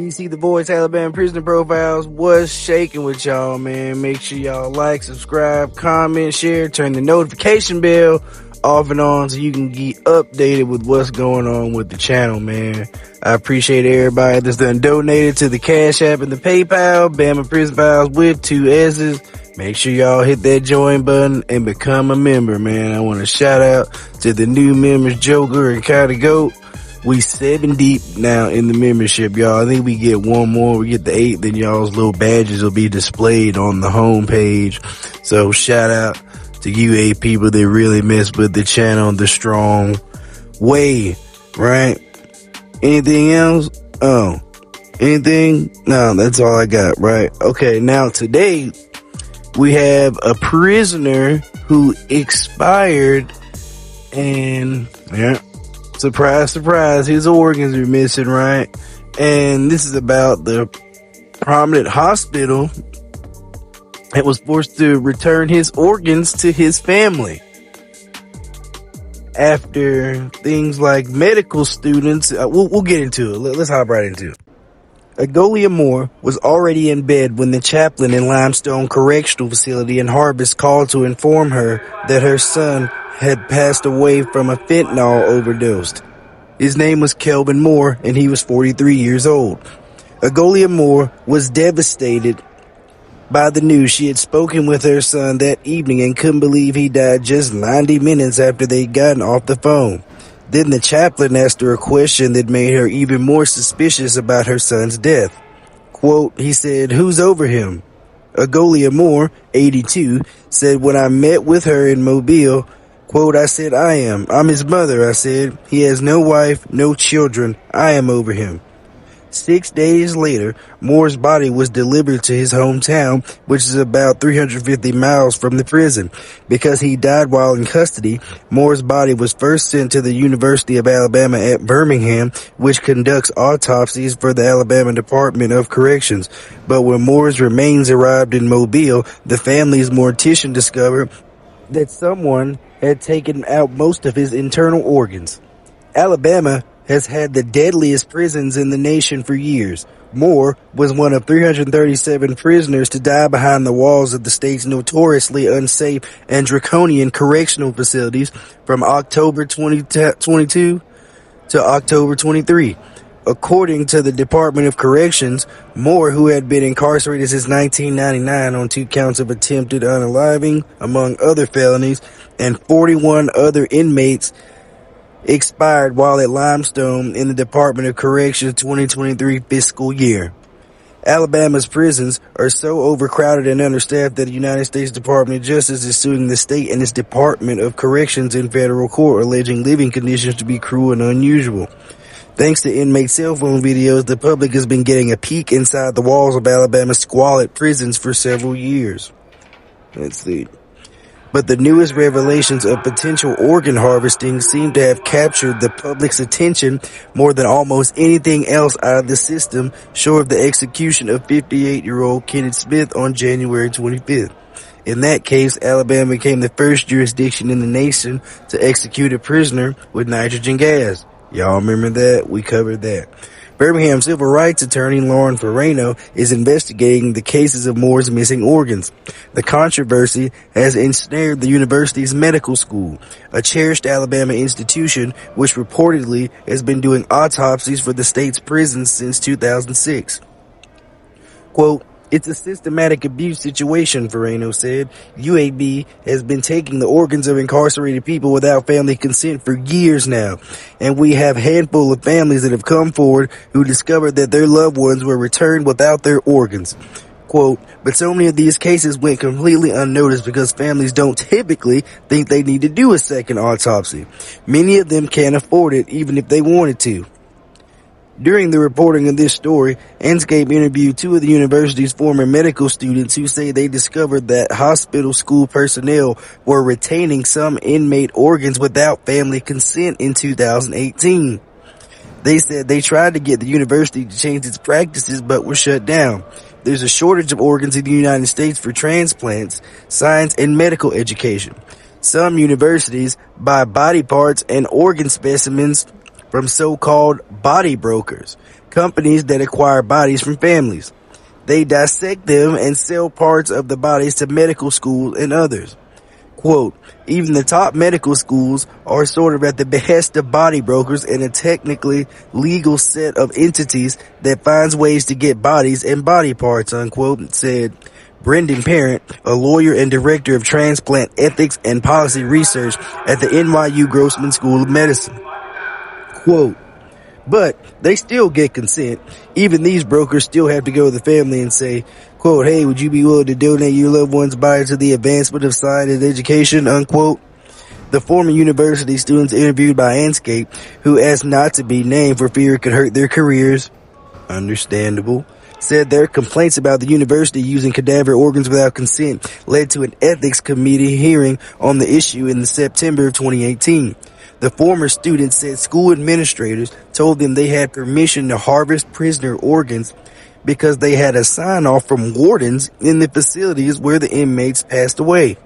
DC the Voice, Alabama Prisoner Profiles. What's shaking with y'all, man? Make sure y'all like, subscribe, comment, share, turn the notification bell off and on so you can get updated with what's going on with the channel, man. I appreciate everybody that's done donated to the Cash App and the PayPal, Bama Prison Files with 2 S's. Make sure y'all hit that join button and become a member, man. I want to shout out to the new members, Joker and Kinda Goat. We 7 deep now in the membership, y'all. I think we get one more. We get the 8, then y'all's little badges will be displayed on the homepage. So shout out to you 8 people that really mess with the channel the strong way, right? Anything else? Anything? No, that's all I got, right? Okay, now today we have a prisoner who expired and, surprise, surprise, his organs are missing, right? And this is about the prominent hospital that was forced to return his organs to his family after things like medical students. We'll get into it. Let's hop right into it. Kelvin Moore was already in bed when the chaplain in Limestone Correctional Facility in Harvest called to inform her that her son had passed away from a fentanyl overdose. His name was Kelvin Moore, and he was 43 years old. Kelvin Moore was devastated by the news. She had spoken with her son that evening and couldn't believe he died just 90 minutes after they'd gotten off the phone. Then the chaplain asked her a question that made her even more suspicious about her son's death. Quote, he said, "Who's over him?" Kelvin Moore, 82, said, "When I met with her in Mobile," quote, "I said, I am. I'm his mother," I said. "He has no wife, no children. I am over him." 6 days later, Moore's body was delivered to his hometown, which is about 350 miles from the prison. Because he died while in custody, Moore's body was first sent to the University of Alabama at Birmingham, which conducts autopsies for the Alabama Department of Corrections. But when Moore's remains arrived in Mobile, the family's mortician discovered that someone had taken out most of his internal organs. Alabama has had the deadliest prisons in the nation for years. Moore was one of 337 prisoners to die behind the walls of the state's notoriously unsafe and draconian correctional facilities from October 2022 to October 23. According to the Department of Corrections, Moore, who had been incarcerated since 1999 on 2 counts of attempted unaliving, among other felonies, and 41 other inmates, expired while at Limestone in the Department of Corrections 2023 fiscal year. Alabama's prisons are so overcrowded and understaffed that the United States Department of Justice is suing the state and its Department of Corrections in federal court, alleging living conditions to be cruel and unusual. Thanks to inmate cell phone videos, the public has been getting a peek inside the walls of Alabama's squalid prisons for several years. Let's see. But the newest revelations of potential organ harvesting seem to have captured the public's attention more than almost anything else out of the system, short of the execution of 58-year-old Kenneth Smith on January 25th. In that case, Alabama became the first jurisdiction in the nation to execute a prisoner with nitrogen gas. Y'all remember that? We covered that. Birmingham civil rights attorney Lauren Ferrano is investigating the cases of Moore's missing organs. The controversy has ensnared the university's medical school, a cherished Alabama institution which reportedly has been doing autopsies for the state's prisons since 2006. Quote, "It's a systematic abuse situation," Ferrano said. UAB has been taking the organs of incarcerated people without family consent for years now, and we have a handful of families that have come forward who discovered that their loved ones were returned without their organs. Quote, "But so many of these cases went completely unnoticed because families don't typically think they need to do a second autopsy. Many of them can't afford it even if they wanted to." During the reporting of this story, Enscape interviewed 2 of the university's former medical students who say they discovered that hospital school personnel were retaining some inmate organs without family consent in 2018. They said they tried to get the university to change its practices but were shut down. There's a shortage of organs in the United States for transplants, science, and medical education. Some universities buy body parts and organ specimens from so-called body brokers. companies that acquire bodies from families. They dissect them and sell parts of the bodies to medical schools and others. Quote, even the top medical schools are sort of at the behest of body brokers and a technically legal set of entities that finds ways to get bodies and body parts, unquote, said Brendan Parent, a lawyer and director of transplant ethics and policy research at the NYU Grossman School of Medicine. Quote, but they still get consent. Even these brokers still have to go to the family and say, quote, hey, would you be willing to donate your loved one's body to the advancement of science and education, unquote? The former university students interviewed by Anscape, who asked not to be named for fear it could hurt their careers, understandable, said their complaints about the university using cadaver organs without consent led to an ethics committee hearing on the issue in September of 2018. The former students said school administrators told them they had permission to harvest prisoner organs because they had a sign-off from wardens in the facilities where the inmates passed away.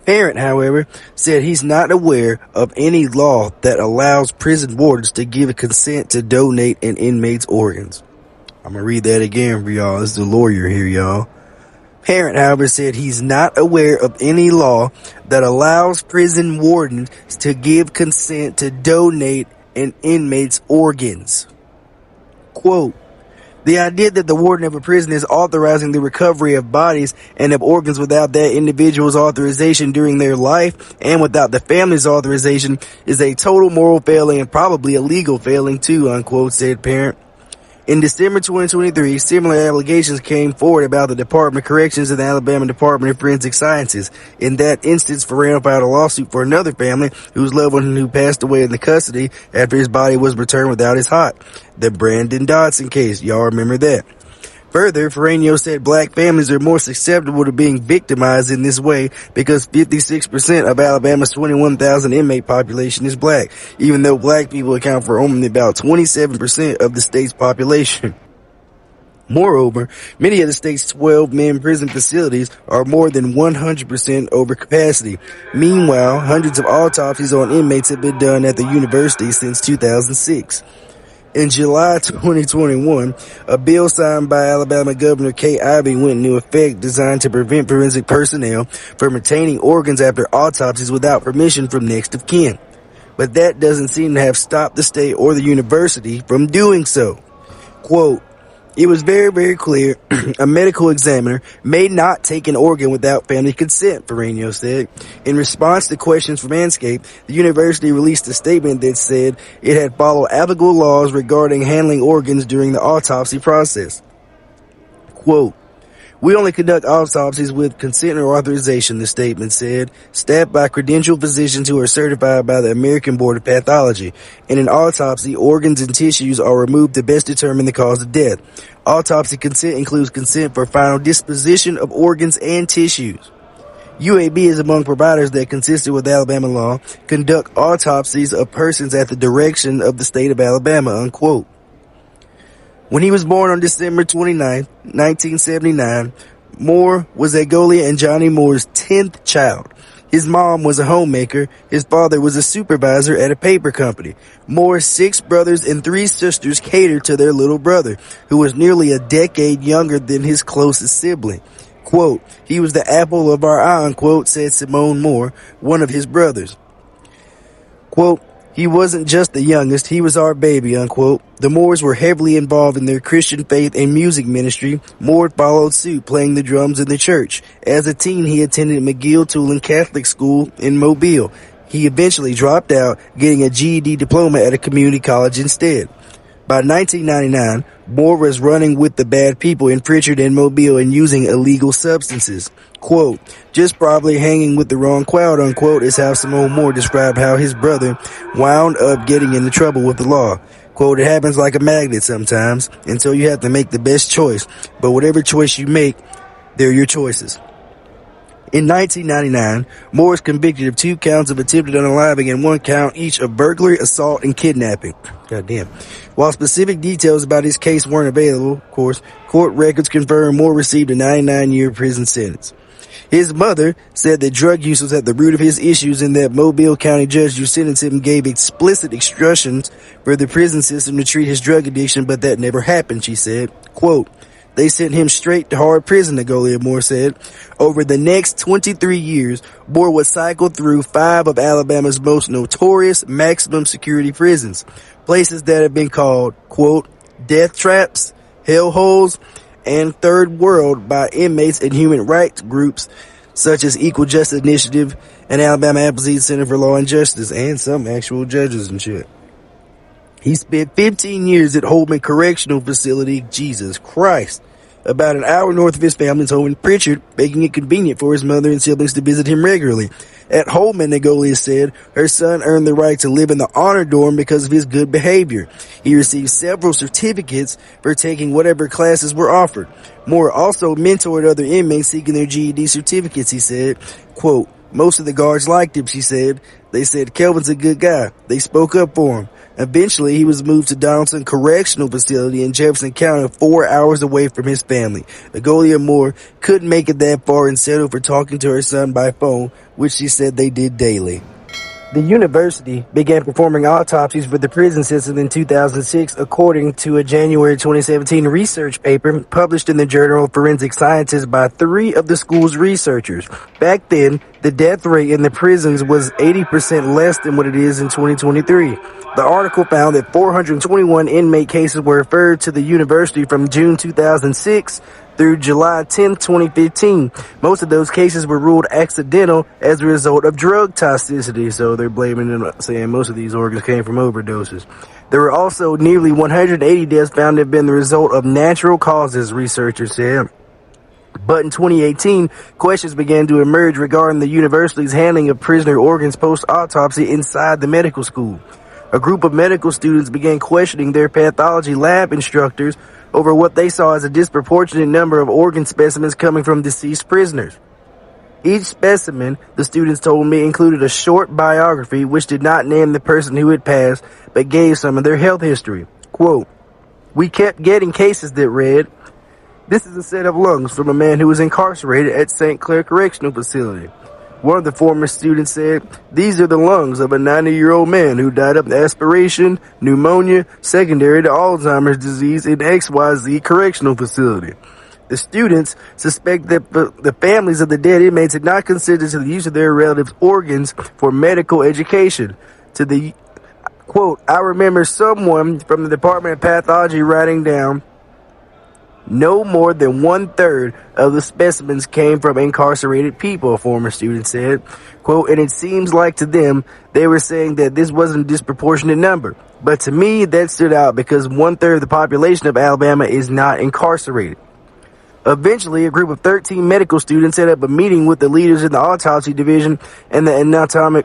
Parent, however, said he's not aware of any law that allows prison wardens to give consent to donate an inmate's organs. I'm going to read that again for y'all. This is the lawyer here, y'all. Parent, however, said he's not aware of any law that allows prison wardens to give consent to donate an inmate's organs. Quote, the idea that the warden of a prison is authorizing the recovery of bodies and of organs without that individual's authorization during their life and without the family's authorization is a total moral failing and probably a legal failing too, unquote, said Parent. In December 2023, similar allegations came forward about the Department of Corrections and the Alabama Department of Forensic Sciences. In that instance, Farrell filed a lawsuit for another family whose loved one who passed away in the custody after his body was returned without his heart. The Brandon Dodson case. Y'all remember that. Further, Ferragno said black families are more susceptible to being victimized in this way because 56% of Alabama's 21,000 inmate population is black, even though black people account for only about 27% of the state's population. Moreover, many of the state's 12-man prison facilities are more than 100% over capacity. Meanwhile, hundreds of autopsies on inmates have been done at the university since 2006. In July 2021, a bill signed by Alabama Governor Kay Ivey went into effect designed to prevent forensic personnel from retaining organs after autopsies without permission from next of kin. But that doesn't seem to have stopped the state or the university from doing so. Quote, it was very, very clear a medical examiner may not take an organ without family consent, Ferragno said. In response to questions from Anscape, the university released a statement that said it had followed applicable laws regarding handling organs during the autopsy process. Quote, we only conduct autopsies with consent or authorization, the statement said, staffed by credentialed physicians who are certified by the American Board of Pathology. In an autopsy, organs and tissues are removed to best determine the cause of death. Autopsy consent includes consent for final disposition of organs and tissues. UAB is among providers that, consistent with Alabama law, conduct autopsies of persons at the direction of the state of Alabama, unquote. When he was born on December 29, 1979, Moore was Agolia and Johnny Moore's 10th child. His mom was a homemaker. His father was a supervisor at a paper company. Moore's 6 brothers and 3 sisters catered to their little brother, who was nearly a decade younger than his closest sibling. Quote, he was the apple of our eye, unquote, said Simone Moore, one of his brothers. Quote, he wasn't just the youngest, he was our baby, unquote. The Moores were heavily involved in their Christian faith and music ministry. Moore followed suit, playing the drums in the church. As a teen, he attended McGill-Tulane Catholic School in Mobile. He eventually dropped out, getting a GED diploma at a community college instead. By 1999, Moore was running with the bad people in Pritchard and Mobile and using illegal substances. Quote, just probably hanging with the wrong crowd, unquote, is how Simone Moore described how his brother wound up getting into trouble with the law. Quote, it happens like a magnet sometimes, and so you have to make the best choice. But whatever choice you make, they're your choices. In 1999, Moore was convicted of 2 counts of attempted unaliving and 1 count each of burglary, assault, and kidnapping. Goddamn. While specific details about his case weren't available, of course, court records confirm Moore received a 99-year prison sentence. His mother said that drug use was at the root of his issues and that Mobile County judge who sentenced him gave explicit instructions for the prison system to treat his drug addiction, but that never happened, she said. Quote, they sent him straight to hard prison, Nagolia Moore said. Over the next 23 years, Moore would cycle through 5 of Alabama's most notorious maximum security prisons, places that have been called, quote, death traps, hellholes, and third world by inmates and human rights groups such as Equal Justice Initiative and Alabama Appleseed Center for Law and Justice, and some actual judges and shit. He spent 15 years at Holman Correctional Facility, Jesus Christ, about an hour north of his family's home in Pritchard, making it convenient for his mother and siblings to visit him regularly. At Holman, Nagolia said, her son earned the right to live in the honor dorm because of his good behavior. He received several certificates for taking whatever classes were offered. Moore also mentored other inmates seeking their GED certificates, he said. Quote, most of the guards liked him, she said. They said, Kelvin's a good guy. They spoke up for him. Eventually, he was moved to Donaldson Correctional Facility in Jefferson County, 4 hours away from his family. Nagolia Moore couldn't make it that far and settled for talking to her son by phone, which she said they did daily. The university began performing autopsies for the prison system in 2006, according to a January 2017 research paper published in the Journal of Forensic Sciences by 3 of the school's researchers. Back then, the death rate in the prisons was 80% less than what it is in 2023. The article found that 421 inmate cases were referred to the university from June 2006 through July 10, 2015. Most of those cases were ruled accidental as a result of drug toxicity, so they're blaming them, saying most of these organs came from overdoses. There were also nearly 180 deaths found to have been the result of natural causes, researchers said. But in 2018, questions began to emerge regarding the university's handling of prisoner organs post-autopsy inside the medical school. A group of medical students began questioning their pathology lab instructors over what they saw as a disproportionate number of organ specimens coming from deceased prisoners. Each specimen, the students told me, included a short biography which did not name the person who had passed, but gave some of their health history. Quote, we kept getting cases that read, this is a set of lungs from a man who was incarcerated at St. Clair Correctional Facility. One of the former students said, these are the lungs of a 90-year-old man who died of aspiration, pneumonia, secondary to Alzheimer's disease in XYZ Correctional Facility. The students suspect that the families of the dead inmates had not considered the use of their relatives' organs for medical education. To the, quote, I remember someone from the Department of Pathology writing down, no more than 1/3 of the specimens came from incarcerated people, a former student said. Quote, and it seems like to them, they were saying that this wasn't a disproportionate number. But to me, that stood out because 1/3 of the population of Alabama is not incarcerated. Eventually, a group of 13 medical students set up a meeting with the leaders in the autopsy division and the anatomic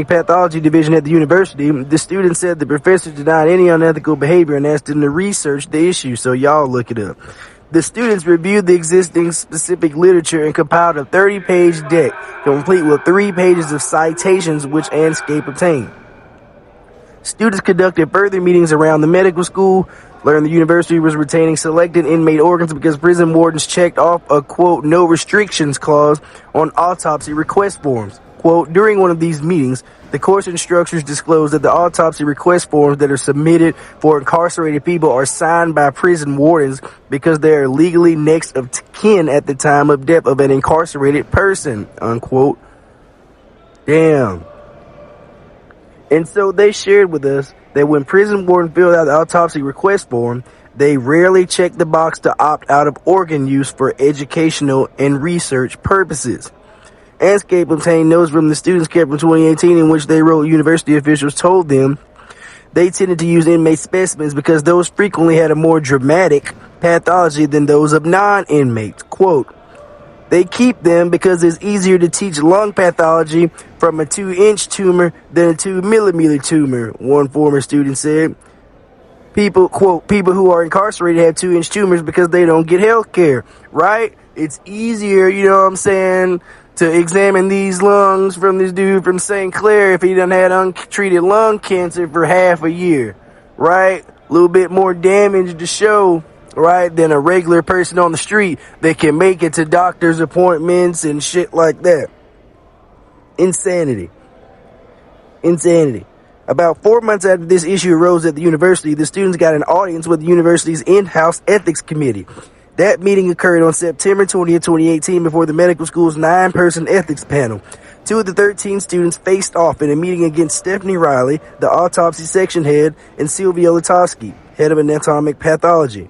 pathology division at the university. The students said the professor denied any unethical behavior and asked them to research the issue, so y'all look it up. The students reviewed the existing specific literature and compiled a 30-page deck, complete with 3 pages of citations which Anscape obtained. Students conducted further meetings around the medical school, learned the university was retaining selected inmate organs because prison wardens checked off a, quote, no restrictions clause on autopsy request forms. Quote, during one of these meetings, the course instructors disclosed that the autopsy request forms that are submitted for incarcerated people are signed by prison wardens because they are legally next of kin at the time of death of an incarcerated person, unquote. Damn. And so they shared with us that when prison wardens filled out the autopsy request form, they rarely checked the box to opt out of organ use for educational and research purposes. Anscape obtained notes from the students kept from 2018 in which they wrote university officials told them they tended to use inmate specimens because those frequently had a more dramatic pathology than those of non-inmates. Quote, they keep them because it's easier to teach lung pathology from a 2-inch tumor than a 2-millimeter tumor, one former student said. People, quote, people who are incarcerated have 2-inch tumors because they don't get health care, right? It's easier, you know what I'm saying, to examine these lungs from this dude from St. Clair if he done had untreated lung cancer for half a year, right? A little bit more damage to show right, than a regular person on the street that can make it to doctor's appointments and shit like that. Insanity. About 4 months after this issue arose at the university, the students got an audience with the university's in-house ethics committee. That meeting occurred on September 20th, 2018 before the medical school's 9-person ethics panel. 2 of the 13 students faced off in a meeting against Stephanie Riley, the autopsy section head, and Sylvia Latowski, head of anatomic pathology.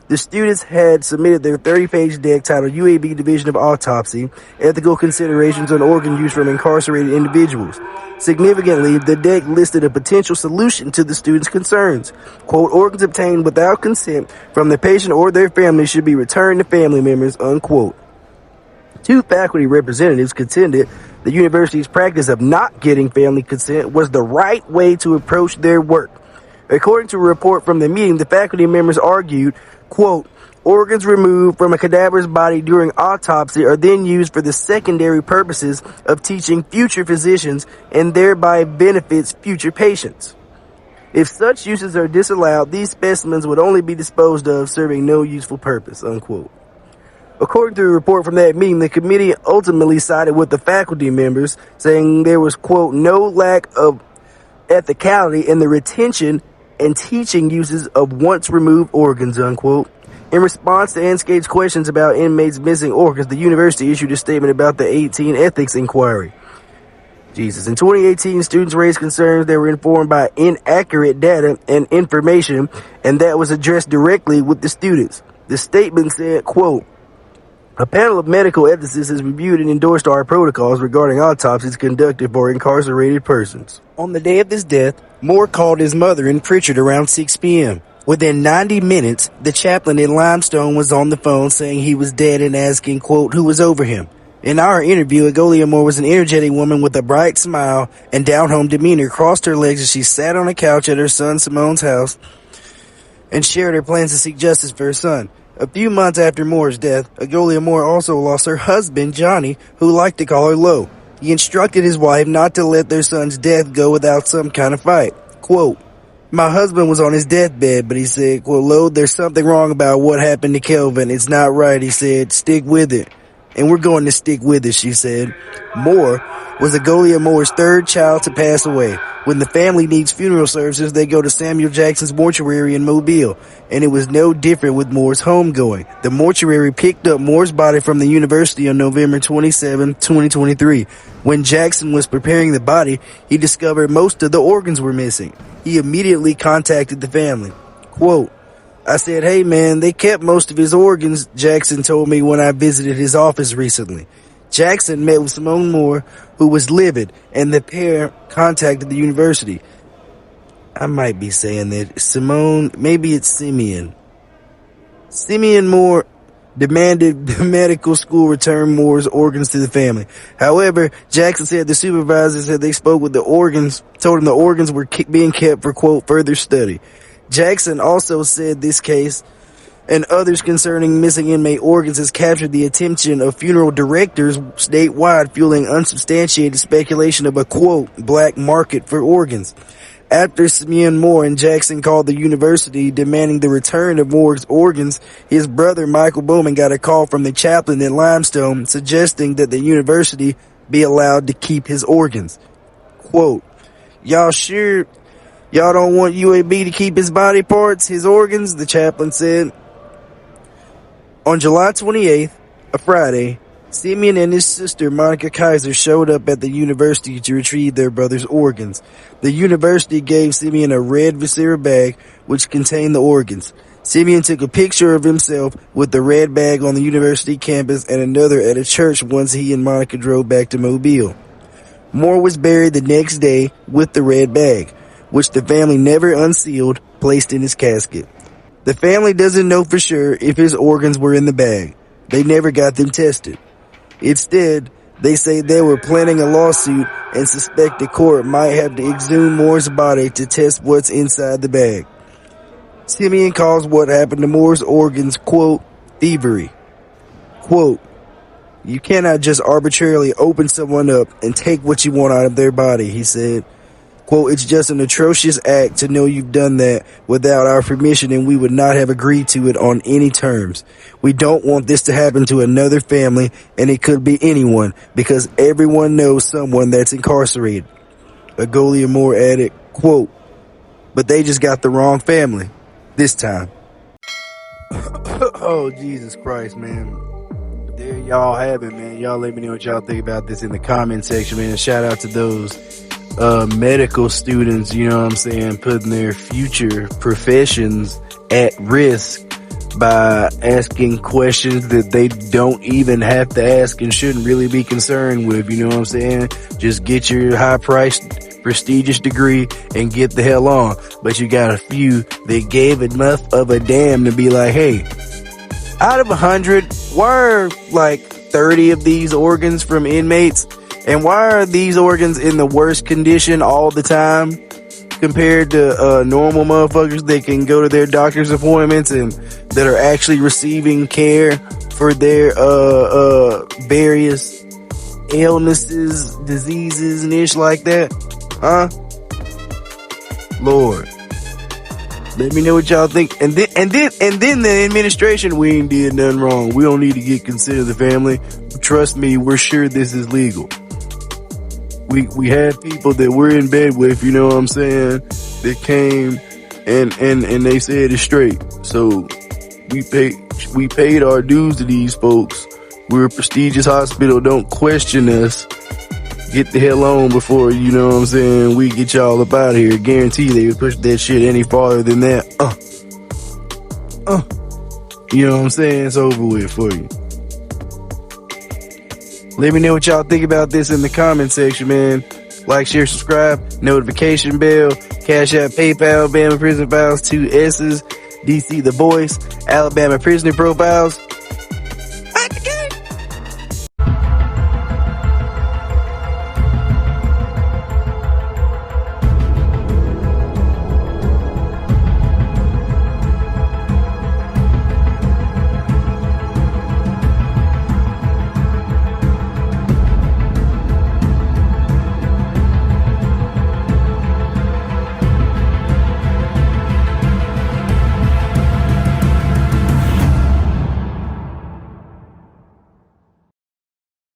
The students had submitted their 30-page deck titled UAB Division of Autopsy, Ethical Considerations on Organ Use from Incarcerated Individuals. Significantly, the deck listed a potential solution to the students' concerns. Quote, organs obtained without consent from the patient or their family should be returned to family members, unquote. 2 faculty representatives contended the university's practice of not getting family consent was the right way to approach their work. According to a report from the meeting, the faculty members argued, quote, organs removed from a cadaver's body during autopsy are then used for the secondary purposes of teaching future physicians and thereby benefits future patients. If such uses are disallowed, these specimens would only be disposed of, serving no useful purpose, unquote. According to a report from that meeting, the committee ultimately sided with the faculty members, saying there was, quote, no lack of ethicality in the retention and teaching uses of once removed organs, unquote. In response to Anscape's questions about inmates missing organs, the university issued a statement about the 18 ethics inquiry. In 2018, students raised concerns that were informed by inaccurate data and information, and that was addressed directly with the students. The statement said, quote, a panel of medical ethicists has reviewed and endorsed our protocols regarding autopsies conducted for incarcerated persons. On the day of his death, Moore called his mother in Pritchard around 6 p.m. Within 90 minutes, the chaplain in Limestone was on the phone saying he was dead and asking, quote, who was over him. In our interview, Agolia Moore was an energetic woman with a bright smile and down-home demeanor, crossed her legs as she sat on a couch at her son Simone's house and shared her plans to seek justice for her son. A few months after Moore's death, Agolia Moore also lost her husband, Johnny, who liked to call her Lo. He instructed his wife not to let their son's death go without some kind of fight. Quote, my husband was on his deathbed, but he said, quote, Lo, there's something wrong about what happened to Kelvin. It's not right, he said. Stick with it. And we're going to stick with it, she said. Moore was Agolia Moore's 3rd child to pass away. When the family needs funeral services, they go to Samuel Jackson's mortuary in Mobile, and it was no different with Moore's homegoing. The mortuary picked up Moore's body from the university on November 27, 2023. When Jackson was preparing the body, he discovered most of the organs were missing. He immediately contacted the family. Quote, I said, hey man, they kept most of his organs, Jackson told me when I visited his office recently. Jackson met with Simone Moore, who was livid, and the pair contacted the university. I might be saying that. Simone, maybe it's Simeon. Simeon Moore demanded the medical school return Moore's organs to the family. However, Jackson said the supervisor said they spoke with the organs, told him the organs were being kept for, quote, further study. Jackson also said this case and others concerning missing inmate organs has captured the attention of funeral directors statewide, fueling unsubstantiated speculation of a, quote, black market for organs. After Simeon Moore and Jackson called the university demanding the return of Moore's organs, his brother Michael Bowman got a call from the chaplain in Limestone suggesting that the university be allowed to keep his organs. Quote, y'all sure y'all don't want UAB to keep his body parts, his organs? The chaplain said. On July 28th, a Friday, Simeon and his sister Monica Kaiser showed up at the university to retrieve their brother's organs. The university gave Simeon a red viscera bag which contained the organs. Simeon took a picture of himself with the red bag on the university campus and another at a church once he and Monica drove back to Mobile. Moore was buried the next day with the red bag, which the family never unsealed, placed in his casket. The family doesn't know for sure if his organs were in the bag. They never got them tested. Instead, they say they were planning a lawsuit and suspect the court might have to exhume Moore's body to test what's inside the bag. Simeon calls what happened to Moore's organs, quote, thievery. Quote, you cannot just arbitrarily open someone up and take what you want out of their body, he said. Quote, it's just an atrocious act to know you've done that without our permission, and we would not have agreed to it on any terms. We don't want this to happen to another family, and it could be anyone, because everyone knows someone that's incarcerated. Agolia Moore added, quote, but they just got the wrong family this time. Oh, Jesus Christ, man. There y'all have it, man. Y'all let me know what y'all think about this in the comment section, man. Shout out to those medical students, you know what I'm saying, putting their future professions at risk by asking questions that they don't even have to ask and shouldn't really be concerned with, you know what I'm saying? Just get your high-priced, prestigious degree and get the hell on. But you got a few that gave enough of a damn to be like, hey, out of 100, why are like 30 of these organs from inmates? And why are these organs in the worst condition all the time compared to normal motherfuckers that can go to their doctor's appointments and that are actually receiving care for their various illnesses, diseases, and ish like that? Huh? Lord. Let me know what y'all think. And then the administration, we ain't did nothing wrong. We don't need to get consent of the family. Trust me, we're sure this is legal. We had people that we're in bed with, you know what I'm saying, that came and they said it's straight. So we paid our dues to these folks. We're a prestigious hospital. Don't question us. Get the hell on before, you know what I'm saying, we get y'all up out of here. Guarantee they would push that shit any farther than that. You know what I'm saying? It's over with for you. Let me know what y'all think about this in the comment section, man. Like, share, subscribe, notification bell, Cash App, PayPal, Alabama Prison Files, 2 S's, DC The Voice, Alabama Prisoner Profiles.